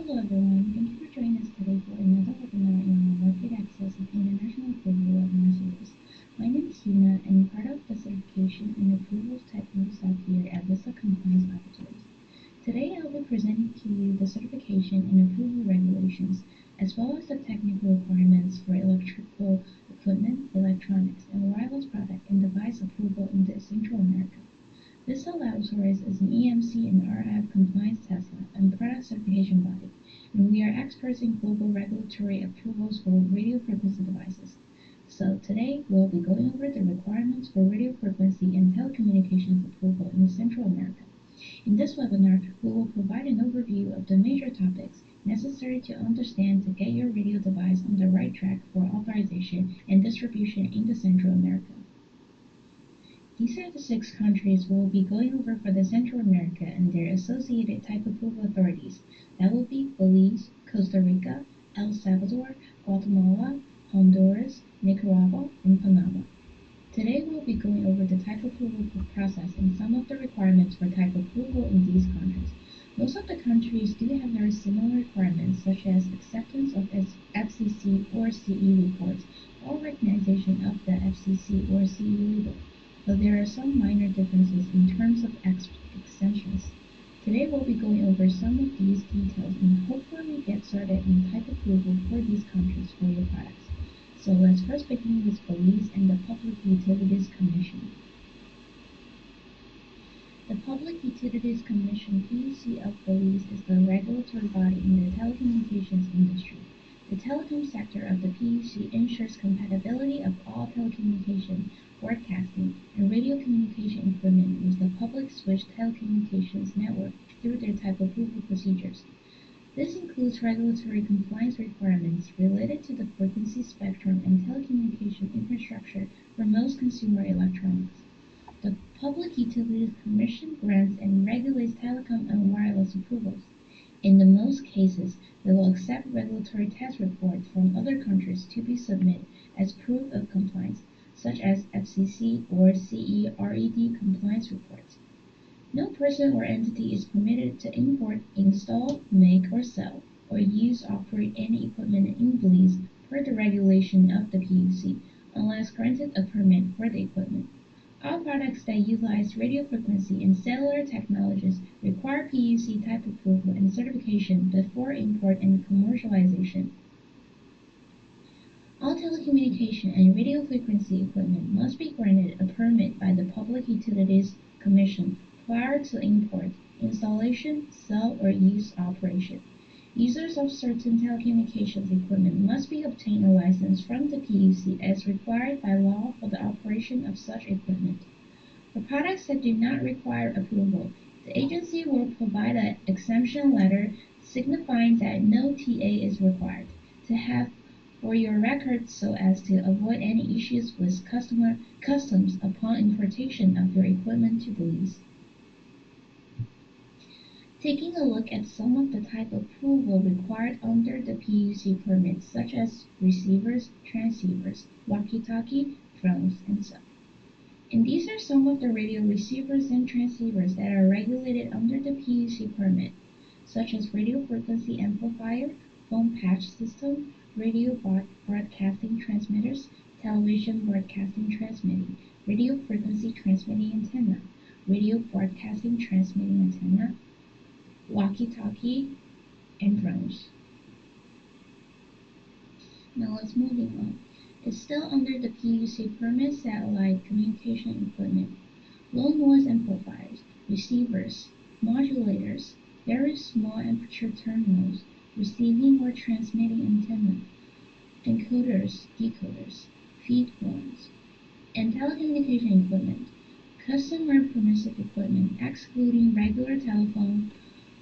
Hello everyone, thank you for joining us today for another webinar in our Market Access and International Approval webinar series. My name is Hina and I'm part of the Certification and Approvals Technical staff here at Vista Compliance Laboratories. Today I'll be presenting to you the certification and approval regulations, as well as the technical requirements for electrical equipment, electronics, and wireless product and device approval in Central America. Vista Laboratories is an EMC and RF compliance test lab and product certification body, and we are experts in global regulatory approvals for radio frequency devices. So today we'll be going over the requirements for radio frequency and telecommunications approval in Central America. In this webinar, we will provide an overview of the major topics necessary to understand to get your radio device on the right track for authorization and distribution in Central America. These are the 6 countries we will be going over for the Central America and their associated type approval authorities. That will be Belize, Costa Rica, El Salvador, Guatemala, Honduras, Nicaragua, and Panama. Today we'll be going over the type approval process and some of the requirements for type approval in these countries. Most of the countries do have very similar requirements, such as acceptance of FCC or CE reports or recognition of the FCC or CE label, but there are some minor differences in terms of exemptions. Today we'll be going over some of these details and hopefully get started on type approval for these countries for your products. So let's first begin with Belize and the Public Utilities Commission. The Public Utilities Commission, PUC of Belize, is the regulatory body in the telecommunications industry. The telecom sector of the PUC ensures compatibility of all telecommunication, broadcasting, and radio communication equipment with the public switched telecommunications network through their type approval procedures. This includes regulatory compliance requirements related to the frequency spectrum and telecommunication infrastructure for most consumer electronics. The Public Utilities Commission grants and regulates telecom and wireless approvals. In the most cases, they will accept regulatory test reports from other countries to be submitted as proof of compliance, such as FCC or CE-RED compliance reports. No person or entity is permitted to import, install, make, or sell, or use or operate any equipment in Belize per the regulation of the PUC, unless granted a permit for the equipment. All products that utilize radio frequency and cellular technologies require PUC type approval and certification before import and commercialization. All telecommunication and radio frequency equipment must be granted a permit by the Public Utilities Commission prior to import, installation, sale, or use operation. Users of certain telecommunications equipment must be obtained a license from the PUC as required by law for the operation of such equipment. For products that do not require approval, the agency will provide an exemption letter signifying that no TA is required to have for your records so as to avoid any issues with customs upon importation of your equipment to Belize. Taking a look at some of the type approval required under the PUC permits, such as receivers, transceivers, walkie-talkie, drones, and so. And these are some of the radio receivers and transceivers that are regulated under the PUC permit, such as radio frequency amplifier, phone patch system, radio broadcasting transmitters, television broadcasting transmitting, radio frequency transmitting antenna, radio broadcasting transmitting antenna, walkie-talkie, and drones. Now let's moving on. It's still under the PUC permit satellite communication equipment, low noise amplifiers, receivers, modulators, very small aperture terminals, receiving or transmitting antenna, encoders, decoders, feed forms, and telecommunication equipment, customer permissive equipment excluding regular telephone,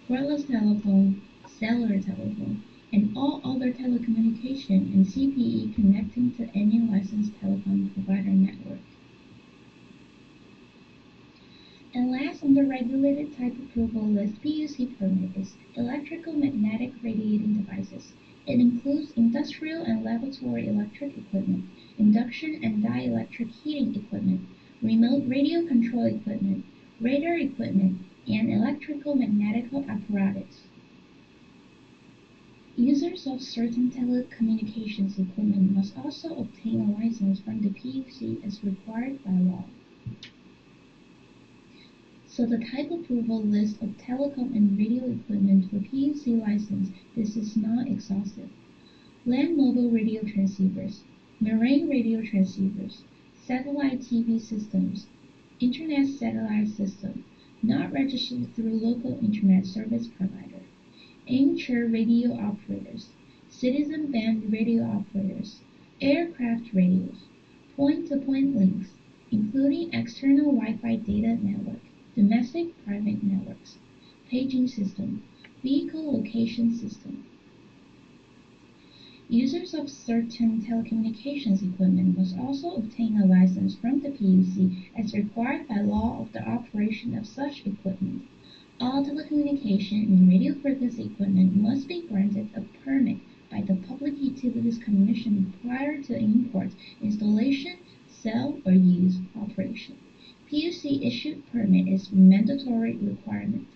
cordless telephone, cellular telephone, and all other telecommunication and CPE connecting to any licensed telecom provider network. And last on the regulated type approval list PUC permit is electrical magnetic radiating devices. It includes industrial and laboratory electric equipment, induction and dielectric heating equipment, remote radio control equipment, radar equipment, and electrical magnetical apparatus. Users of certain telecommunications equipment must also obtain a license from the PUC as required by law. So the type approval list of telecom and radio equipment for PUC license, this is not exhaustive. Land mobile radio transceivers, marine radio transceivers, satellite TV systems, internet satellite system, not registered through local internet service provider, amateur radio operators, citizen band radio operators, aircraft radios, point-to-point links, including external Wi-Fi data network, domestic private networks, paging system, vehicle location system. Users of certain telecommunications equipment must also obtain a license from the PUC as required by law of the operation of such equipment. All telecommunication and radio frequency equipment must be granted a permit by the Public Utilities Commission prior to import, installation, sale, or use operation. PUC issued permit is mandatory requirement.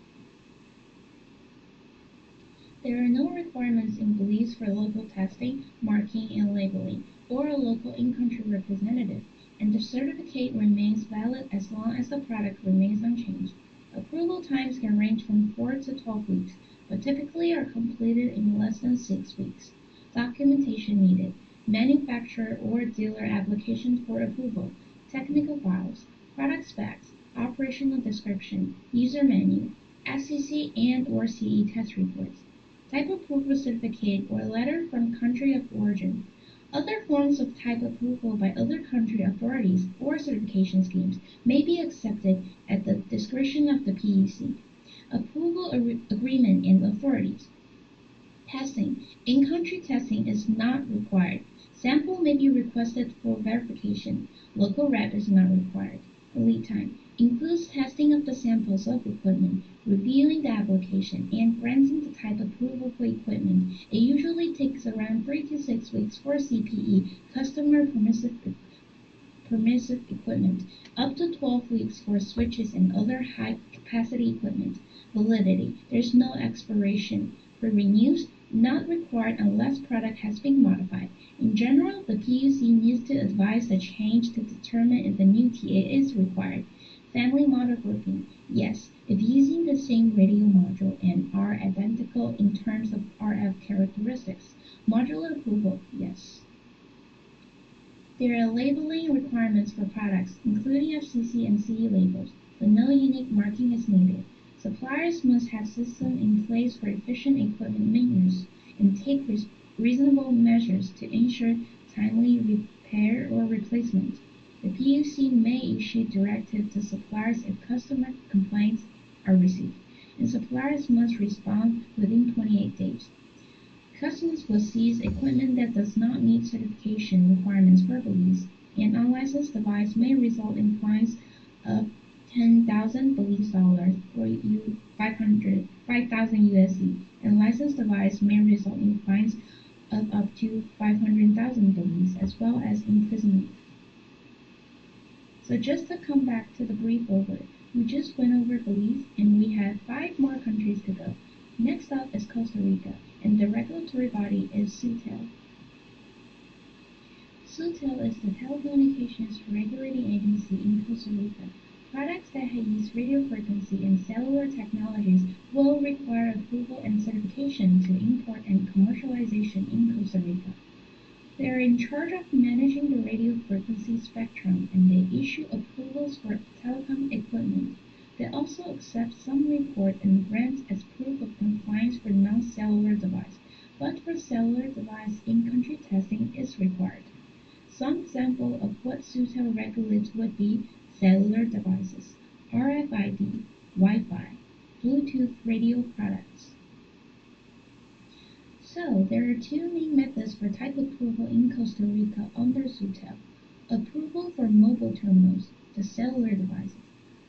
There are no requirements in Belize for local testing, marking, and labeling, or a local in-country representative, and the certificate remains valid as long as the product remains unchanged. Approval times can range from 4 to 12 weeks, but typically are completed in less than 6 weeks. Documentation needed: manufacturer or dealer application for approval, technical files, product specs, operational description, user manual, FCC and/or CE test reports, type approval certificate or letter from country of origin. Other forms of type approval by other country authorities or certification schemes may be accepted at the discretion of the PUC. Approval agreement and authorities. Testing. In-country testing is not required. Sample may be requested for verification. Local rep is not required. Lead time includes testing of the samples of equipment, reviewing the application, and granting the type approval for equipment. It usually takes around 3 to 6 weeks for CPE, customer permissive equipment, up to 12 weeks for switches and other high-capacity equipment. Validity. There's no expiration. For renews, not required unless product has been modified. In general, the PUC needs to advise the change to determine if the new TA is required. Family model grouping. Yes, if using the same radio module and are identical in terms of RF characteristics. Modular approval. Yes. There are labeling requirements for products, including FCC and CE labels, but no unique marking is needed. Suppliers must have systems in place for efficient equipment maintenance and take reasonable measures to ensure timely repair or replacement. The PUC may issue directives to suppliers if customer complaints are received, and suppliers must respond within 28 days. Customs will seize equipment that does not meet certification requirements for Belize. An unlicensed device may result in fines of 10,000 Belize dollars or 5,000 USD, and licensed device may result in fines of up to 500,000 Belize, as well as imprisonment. So just to come back to the brief over, we just went over Belize and we have 5 more countries to go. Next up is Costa Rica, and the regulatory body is SUTEL. SUTEL is the telecommunications regulating agency in Costa Rica. Products that use radio frequency and cellular technologies will require approval and certification to import and commercialization in Costa Rica. They are in charge of managing the radio frequency spectrum, and they issue approvals for telecom equipment. They also accept some report and grant as proof of compliance for non-cellular device, but for cellular device in-country testing is required. Some example of what SUTEL regulates would be cellular devices, RFID, Wi-Fi, Bluetooth radio products. So, there are 2 main methods for type approval in Costa Rica under SUTEL. Approval for mobile terminals, the cellular devices.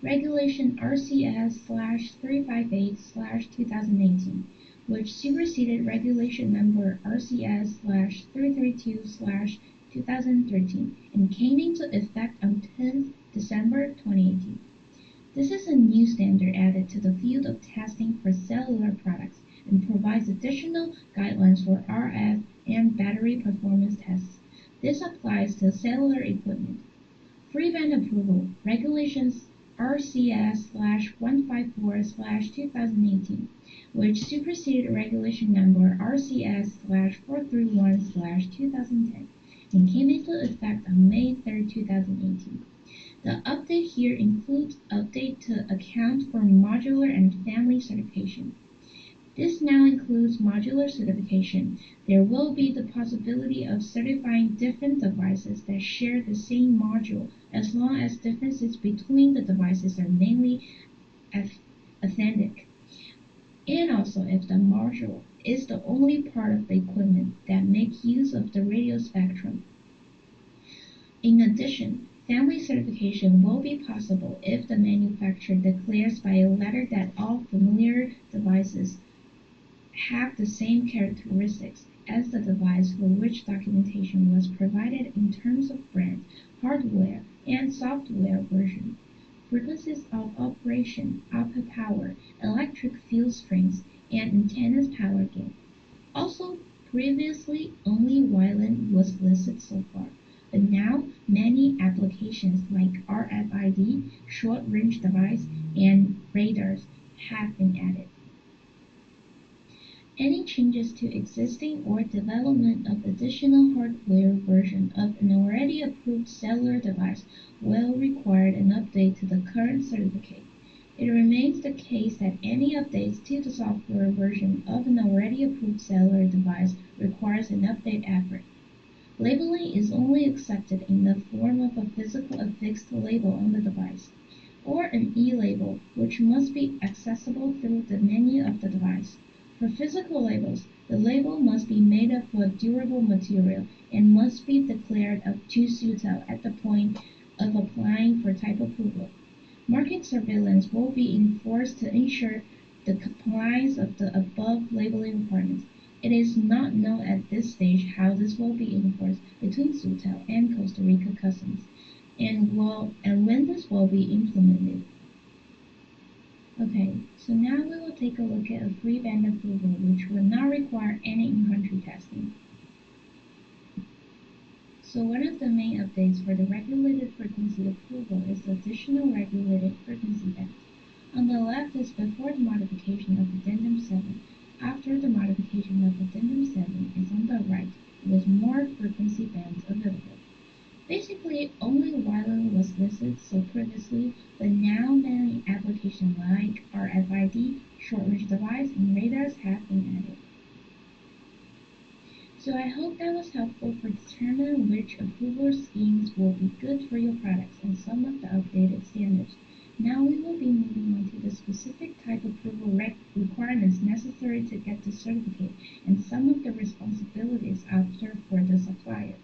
Regulation RCS/358/2018, which superseded Regulation Number RCS/332/2013 and came into effect on 10th December 2018. This is a new standard added to the field of testing for cellular products, and provides additional guidelines for RF and battery performance tests. This applies to cellular equipment. Free band approval regulations RCS/154/2018, which superseded regulation number RCS/431/2010 and came into effect on May 3, 2018. The update here includes update to account for modular and family certification. This now includes modular certification. There will be the possibility of certifying different devices that share the same module as long as differences between the devices are mainly authentic. And also if the module is the only part of the equipment that makes use of the radio spectrum. In addition, family certification will be possible if the manufacturer declares by a letter that all familiar devices have the same characteristics as the device for which documentation was provided in terms of brand, hardware, and software version, frequencies of operation, output power, electric field strengths, and antenna's power gain. Also, previously only Wyland was listed so far, but now many applications like RFID, short-range device, and radars have been added. Any changes to existing or development of additional hardware version of an already approved cellular device will require an update to the current certificate. It remains the case that any updates to the software version of an already approved cellular device requires an update effort. Labeling is only accepted in the form of a physical affixed label on the device, or an e-label, which must be accessible through the menu of the device. For physical labels, the label must be made of a durable material and must be declared to SUTEL at the point of applying for type approval. Market surveillance will be enforced to ensure the compliance of the above labeling requirements. It is not known at this stage how this will be enforced between SUTEL and Costa Rica Customs, and when this will be implemented. Okay, so now we will take a look at a free band approval which will not require any in-country testing. So one of the main updates for the regulated frequency approval is the additional regulated frequency band. On the left is before the modification of Addendum 7. After the modification of Addendum 7 is on the right with more frequency bands available. Basically, only Wyland was listed so previously, but now many applications like RFID, short-range device, and radars have been added. So I hope that was helpful for determining which approval schemes will be good for your products and some of the updated standards. Now we will be moving on to the specific type approval requirements necessary to get the certificate and some of the responsibilities after for the supplier.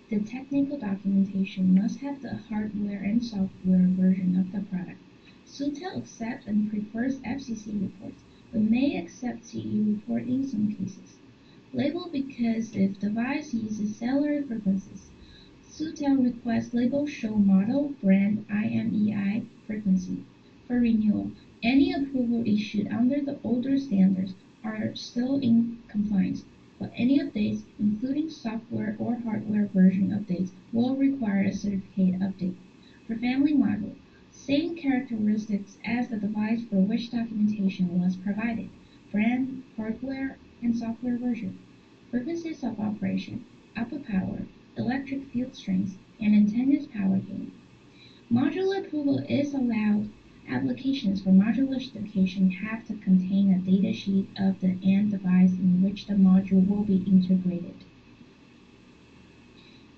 The technical documentation must have the hardware and software version of the product. SUTEL accepts and prefers FCC reports, but may accept CE report in some cases. Label because if device uses cellular frequencies. SUTEL requests label show model, brand, IMEI frequency. For renewal, any approval issued under the older standards are still in compliance, but any updates, including software or hardware version updates, will require a certificate update. For family model, same characteristics as the device for which documentation was provided, brand, hardware, and software version, frequencies of operation, output power, electric field strengths, and antenna's power gain. Modular approval is allowed. Applications for modular certification have to contain a datasheet of the end device in which the module will be integrated.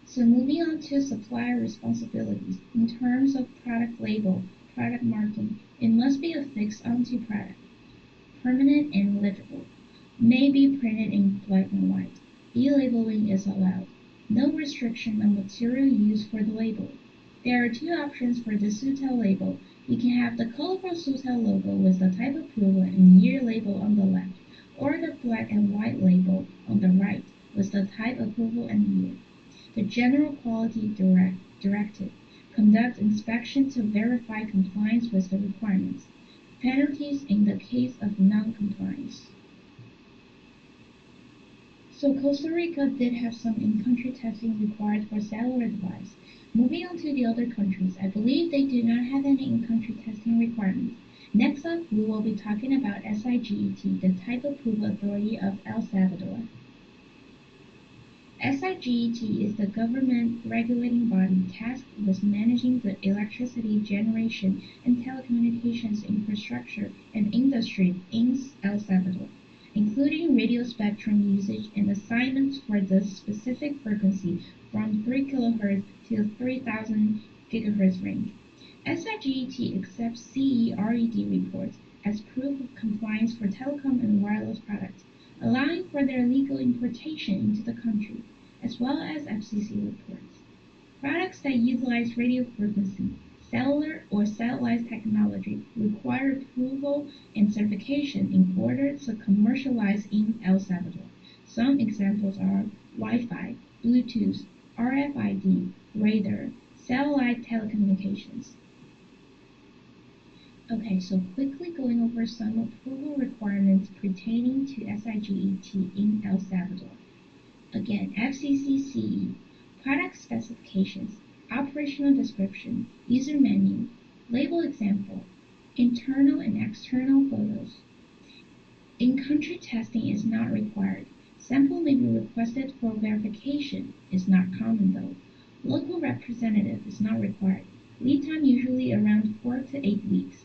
So moving on to supplier responsibilities. In terms of product label, product marking, it must be affixed onto product, permanent and legible, may be printed in black and white. E-labeling is allowed. No restriction on material used for the label. There are two options for the SUTEL label. You can have the colorful SUTEL logo with the type approval and year label on the left, or the black and white label on the right with the type approval and year. The General Quality Directive conducts inspection to verify compliance with the requirements. Penalties in the case of non-compliance. So Costa Rica did have some in-country testing required for cellular device. Moving on to the other countries, I believe they do not have any in-country testing requirements. Next up, we will be talking about SIGET, the Type Approval Authority of El Salvador. SIGET is the government regulating body tasked with managing the electricity generation and telecommunications infrastructure and industry in El Salvador, including radio spectrum usage and assignments for the specific frequency from 3 kHz to 3000 GHz range. SIGET accepts CE-RED reports as proof of compliance for telecom and wireless products, allowing for their legal importation into the country, as well as FCC reports. Products that utilize radio frequency, cellular, or satellite technology require approval and certification in order to commercialize in El Salvador. Some examples are Wi-Fi, Bluetooth, RFID, radar, satellite telecommunications. Okay, so quickly going over some approval requirements pertaining to SIGET in El Salvador. Again, FCC CE, product specifications, operational description, user menu, label example, internal and external photos. In-country testing is not required. Sample may be requested for verification, is not common though. Local representative is not required. Lead time usually around 4 to 8 weeks.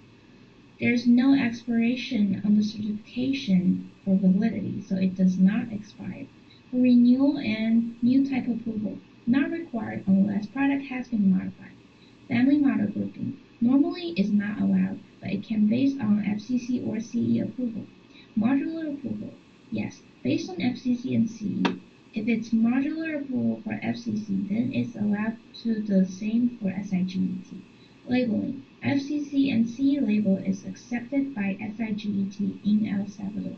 There's no expiration on the certification for validity, so it does not expire. For renewal and new type approval, not required unless product has been modified. Family model grouping normally is not allowed, but it can based on FCC or CE approval. Modular approval, yes, based on FCC and CE. If it's modular approval for FCC, then it's allowed to the same for SIGET. Labeling, FCC and CE label is accepted by SIGET in El Salvador.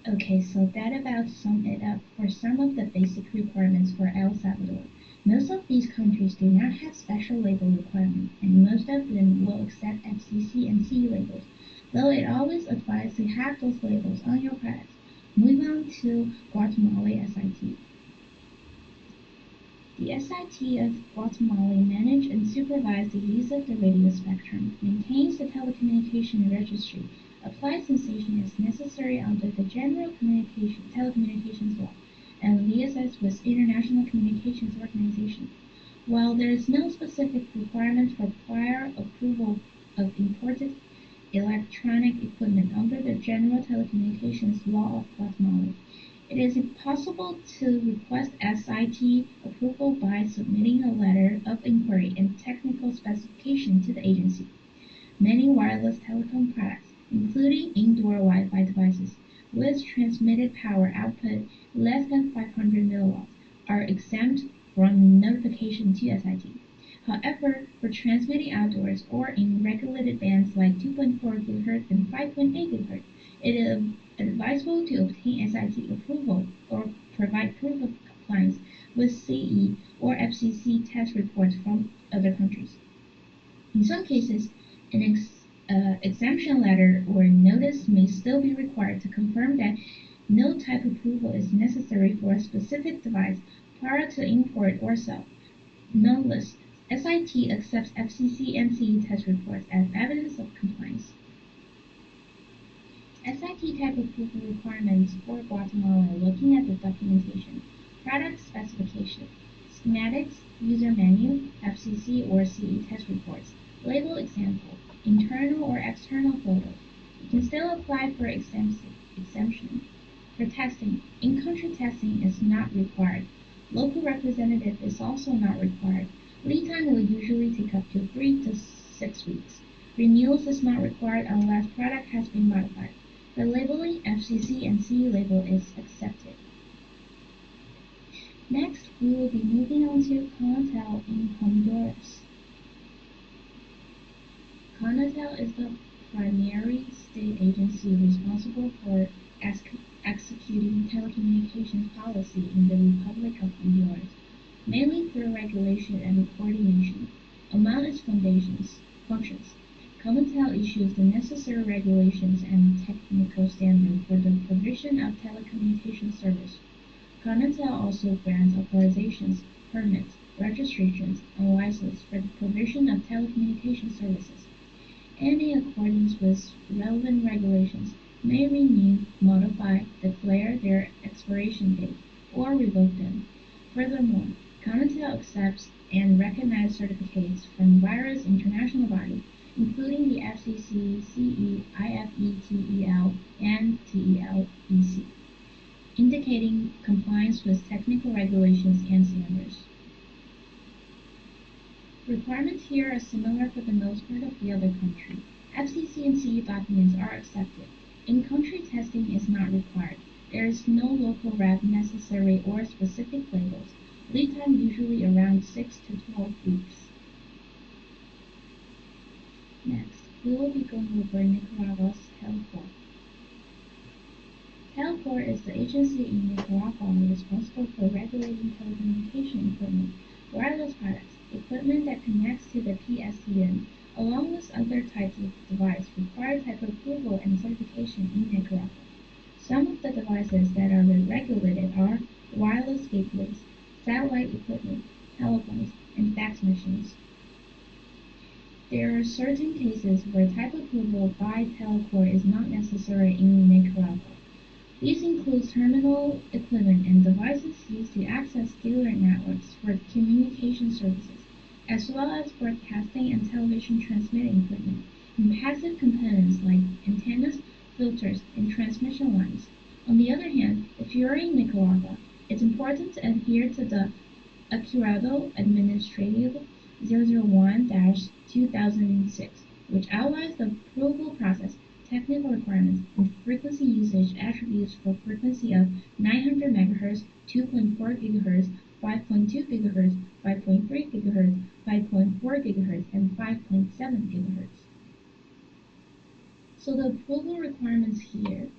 Okay, so that about sum it up for some of the basic requirements for El Salvador. Most of these countries do not have special label requirements, and most of them will accept FCC and CE labels, though it always advised to have those labels on your products. Moving on to Guatemala SIT. The SIT of Guatemala manages and supervises the use of the radio spectrum, maintains the telecommunication registry, applies sensation as necessary under the General Telecommunications Law, and liaises with international communications organizations. While there is no specific requirement for prior approval of imported electronic equipment under the General Telecommunications Law of Guatemala, it is possible to request SIT approval by submitting a letter of inquiry and technical specification to the agency. Many wireless telecom products, including indoor Wi-Fi devices with transmitted power output less than 500 milliwatts, are exempt from notification to SIT. However, for transmitting outdoors or in regulated bands like 2.4 GHz and 5.8 GHz, it is advisable to obtain SIT approval or provide proof of compliance with CE or FCC test reports from other countries. In some cases, an exemption letter or notice may still be required to confirm that no type approval is necessary for a specific device prior to import or sale. Nonetheless, SIT accepts FCC and CE test reports as evidence of compliance. SIT type approval requirements for Guatemala looking at the documentation, product specification, schematics, user menu, FCC or CE test reports, label example, internal or external photos. You can still apply for exemption. For testing, in-country testing is not required. Local representative is also not required. Lead time will usually take up to 3 to 6 weeks. Renewals is not required unless product has been modified. For labeling, FCC and CE label is accepted. Next, we will be moving on to CONATEL in Honduras. CONATEL is the primary state agency responsible for executing telecommunications policy in the Republic of Honduras, mainly through regulation and coordination. Among its functions, Comitel issues the necessary regulations and technical standards for the provision of telecommunication service. Comitel also grants authorizations, permits, registrations, and licenses for the provision of telecommunication services, and in accordance with relevant regulations, may renew, modify, declare their expiration date, or revoke them. Furthermore, Conatel accepts and recognizes certificates from various international bodies, including the FCC, CE, IFETEL, and TELEC, indicating compliance with technical regulations and standards. Requirements here are similar for the most part of the other country. FCC and CE documents are accepted. In-country testing is not required. There is no local rep necessary or specific labels. Lead time usually around 6 to 12 weeks. Next, we will be going over Nicaragua's Telcor. Telcor is the agency in Nicaragua responsible for regulating telecommunication equipment, wireless products, equipment that connects to the PSTN, along with other types of device require type approval and certification in Nicaragua. Some of the devices that are regulated are wireless gateways, satellite equipment, telephones, and fax machines. There are certain cases where type approval by Telcor is not necessary in Nicaragua. These include terminal equipment and devices used to access dealer networks for communication services, as well as broadcasting and television transmitting equipment, and passive components like antennas, filters, and transmission lines. On the other hand, if you are in Nicaragua, it's important to adhere to the Acuerdo Administrativo 001-2006, which outlines the approval process, technical requirements, and frequency usage attributes for frequency of 900 MHz, 2.4 GHz, 5.2 GHz, 5.3 GHz, 5.4 GHz, and 5.7 GHz. So the approval requirements here.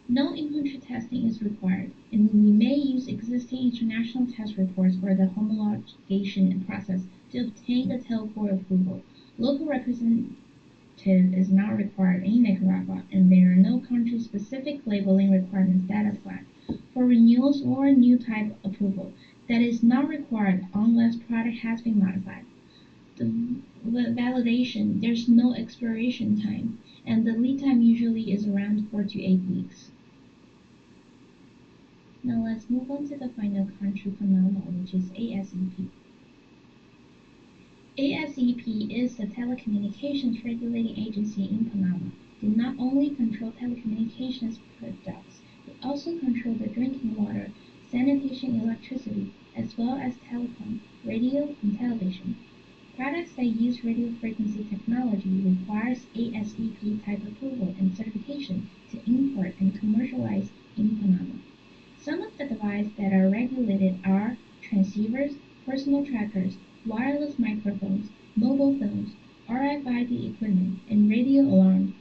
No in-country testing is required, and we may use existing international test reports for the homologation process to obtain the Telcor approval. Local representative is not required in Nicaragua, and there are no country-specific labeling requirements that apply. For renewals or new type approval, that is not required unless product has been modified. The validation, there's no expiration time, and the lead time usually is around 4 to 8 weeks. Now let's move on to the final country, Panama, which is ASEP. ASEP is the telecommunications regulating agency in Panama. They not only control telecommunications products, they also control the drinking water, sanitation, electricity, as well as telecom, radio, and television. Products that use radio frequency technology requires ASEP type approval and certification to import and commercialize in Panama. Some of the devices that are regulated are transceivers, personal trackers, wireless microphones, mobile phones, RFID equipment, and radio alarms.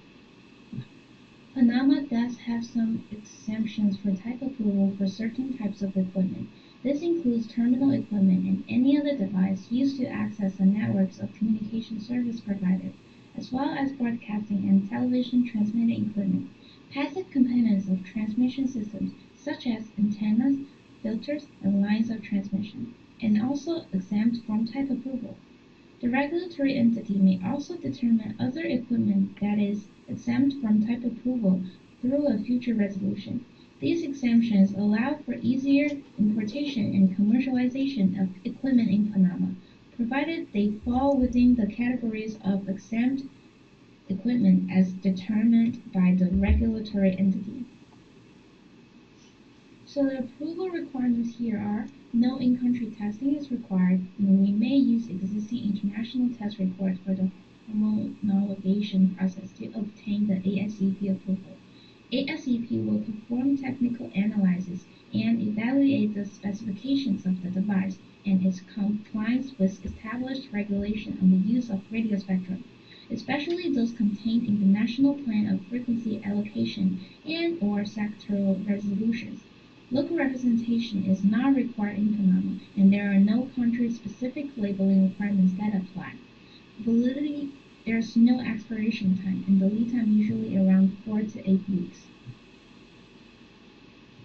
Panama does have some exemptions for type approval for certain types of equipment. This includes terminal equipment and any other device used to access the networks of communication service providers, as well as broadcasting and television transmitting equipment. Passive components of transmission systems, such as antennas, filters, and lines of transmission, and also exempt from type approval. The regulatory entity may also determine other equipment that is exempt from type approval through a future resolution. These exemptions allow for easier importation and commercialization of equipment in Panama, provided they fall within the categories of exempt equipment as determined by the regulatory entity. So the approval requirements here are no in-country testing is required, and we may use existing international test reports for the homologation process to obtain the ASEP approval. ASEP will perform technical analysis and evaluate the specifications of the device and its compliance with established regulation on the use of radio spectrum, especially those contained in the National Plan of Frequency Allocation and/or sectoral resolutions. Local representation is not required in Panama, and there are no country-specific labeling requirements that apply. Validity, there there's no expiration time, and the lead time usually around 4 to 8 weeks.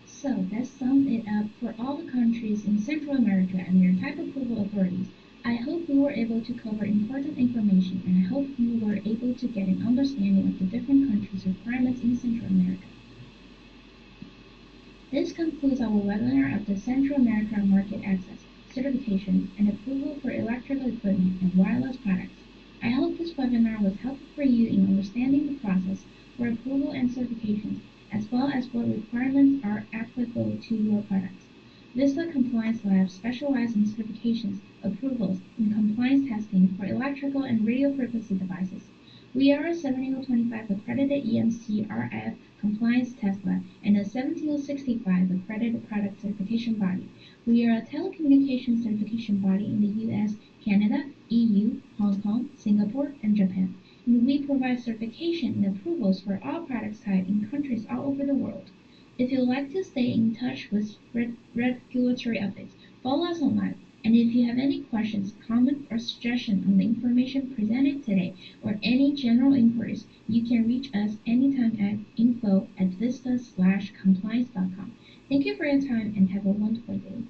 So that sums it up for all the countries in Central America and their type approval authorities. I hope we were able to cover important information, and I hope you were able to get an understanding of the different countries' requirements in Central America. This concludes our webinar of the Central America Market Access, Certification, and Approval for Electrical Equipment and Wireless Products. I hope this webinar was helpful for you in understanding the process for approval and certifications, as well as what requirements are applicable to your products. VISTA Compliance Lab specializes in certifications, approvals, and compliance testing for electrical and radio frequency devices. We are a 17025 accredited EMC RF compliance test lab and a 17065 accredited product certification body. We are a telecommunications certification body in the US, Canada, EU, Hong Kong, Singapore, and Japan. And we provide certification and approvals for all product types in countries all over the world. If you'd like to stay in touch with regulatory updates, follow us online. And if you have any questions, comments, or suggestions on the information presented today, or any general inquiries, you can reach us anytime at info@vista/compliance.com. Thank you for your time and have a wonderful day.